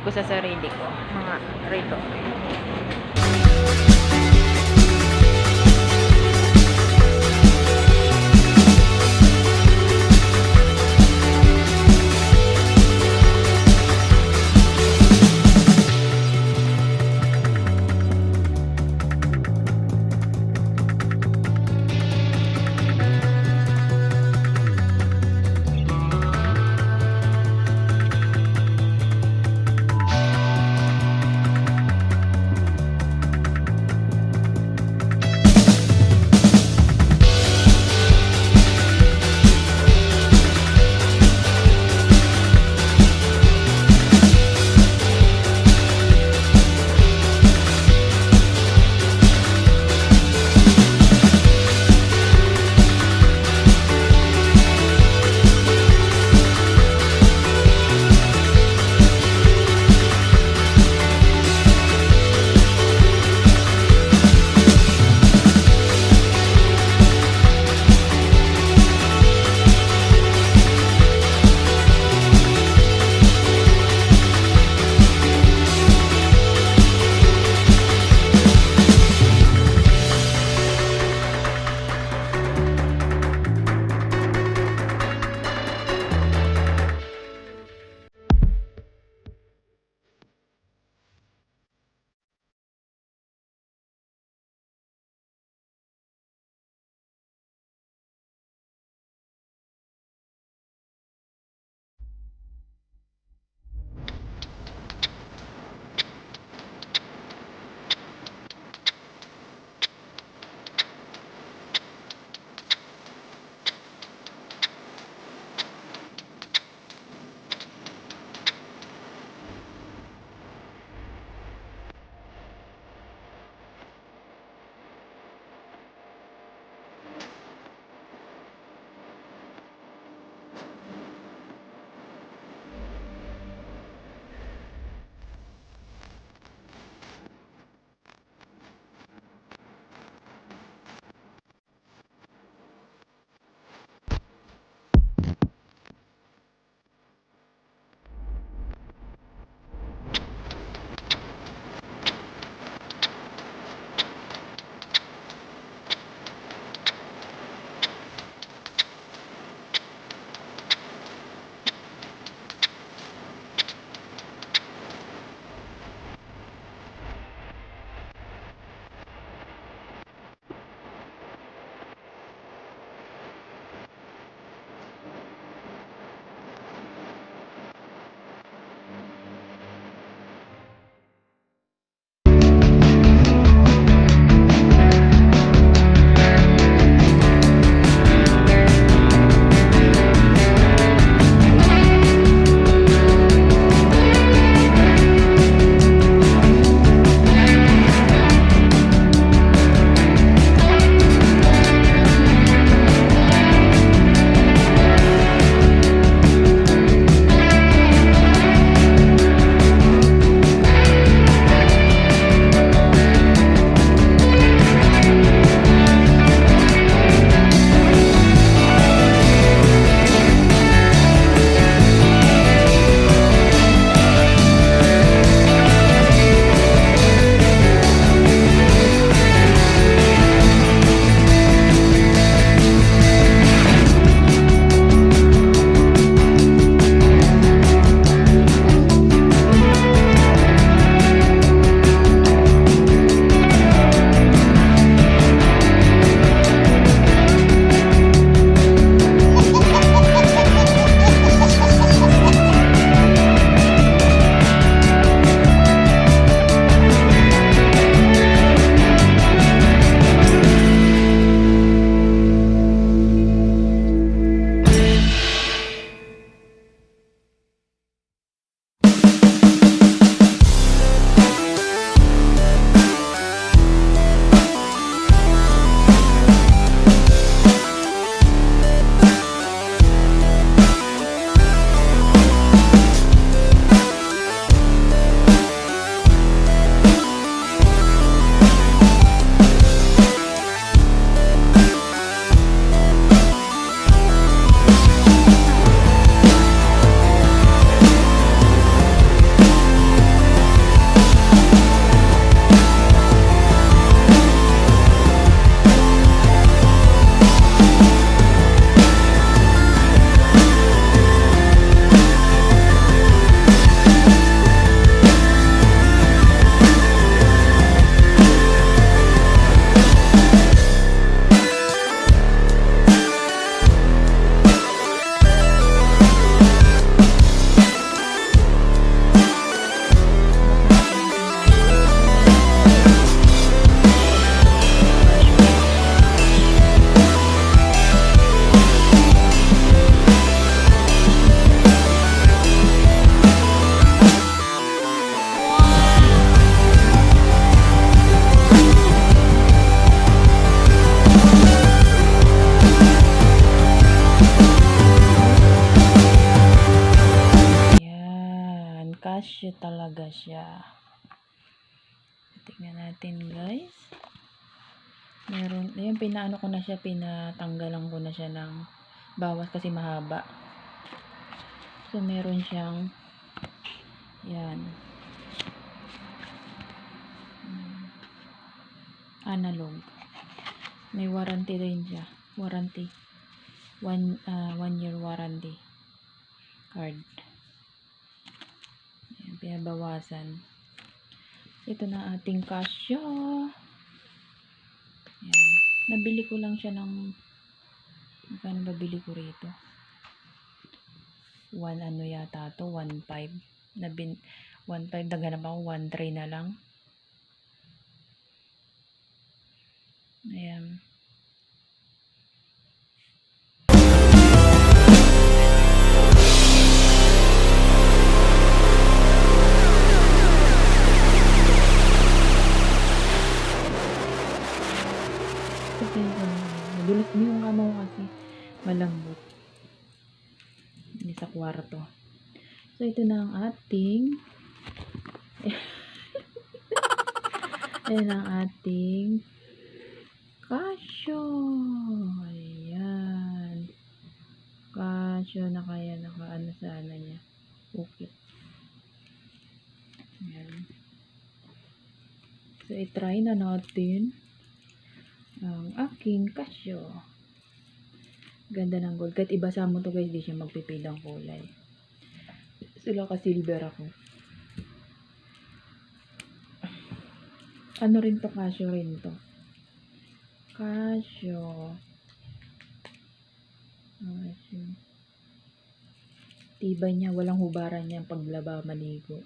ko sa sarili ko. Mga rito. Kasya talaga siya. Tingnan natin guys. Meron, ayun, pinaano ko na siya, pinatanggalan ko na siya ng bawas kasi mahaba. So, meron siyang, yan, analog. May warranty rin siya. Warranty. 1 year warranty card. Ayan, pinabawasan. Ito na ating Casio. Ayan. Nabili ko lang siya ng, magkano ba bili ko rito? 1 ano yata to, 1.5. 1.5, naghanap ako, 1.3 na lang. Ayan. Nadulas mo yung kama ko kasi malambot. Ini sa kwarto. So, ito na ang ating ayan ang ating Casio. Ayan. Casio na kaya nakaano sana niya. Okay. Ayan. So, i-try na natin ang aking Casio. Ganda ng gold. Kahit ibasa mo to guys, di siya magpipid ang kulay. Sila ka-silver ako. Ano rin to? Casio rin to. Casio. Casio. Tibay niya. Walang hubaran niya paglaba, maligo.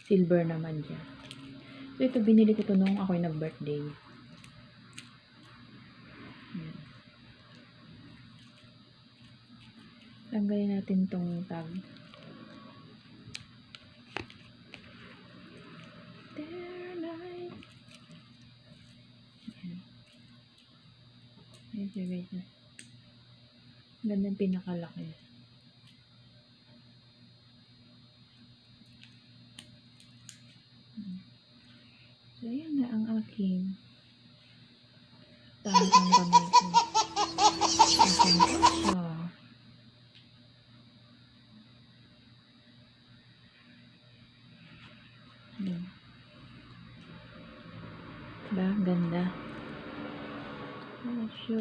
Silver naman siya. So, ito binili ko to nung ako'y nag-birthday. Ayan. Tanggalin natin tong tag. Ayan siya guys. Ganda ng pinakalaki. So, ayan na ang aking tamang kamay ko. Aking Casio. Ayan. Diba? Ganda. Casio.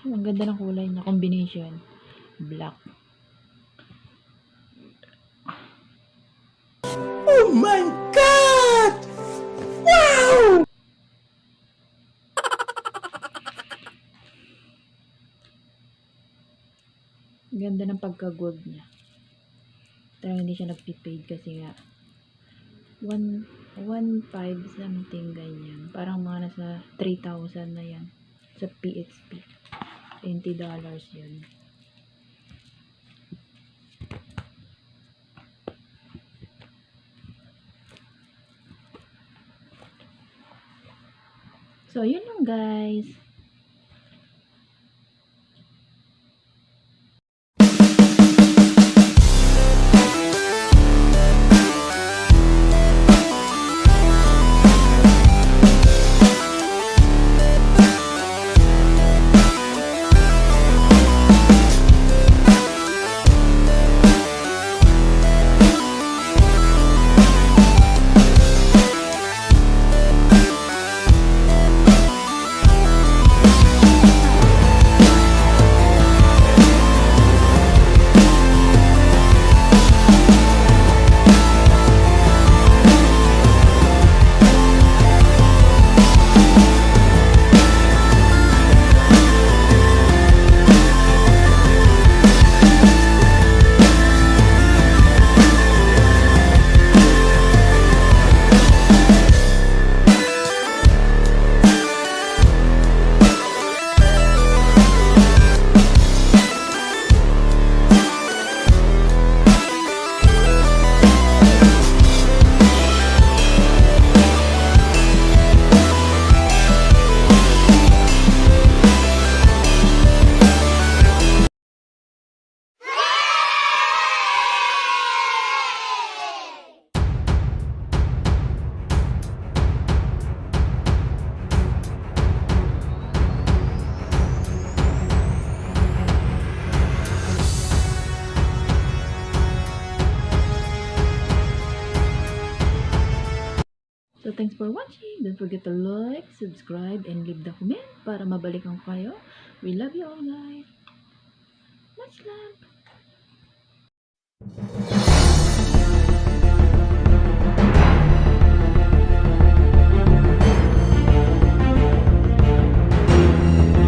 Ang ganda ng kulay niya. Combination. Black. Oh my God! Wow! Ganda ng pagka-gold niya. Talagang hindi siya nagpipade kasi nga 1.5 something ganyan. Parang mga nasa 3,000 na yan sa PHP. $20 yun. So, yun lang guys. So, thanks for watching. Don't forget to like, subscribe, and leave the comment para mabalikan ko kayo. We love you all, guys. Much love.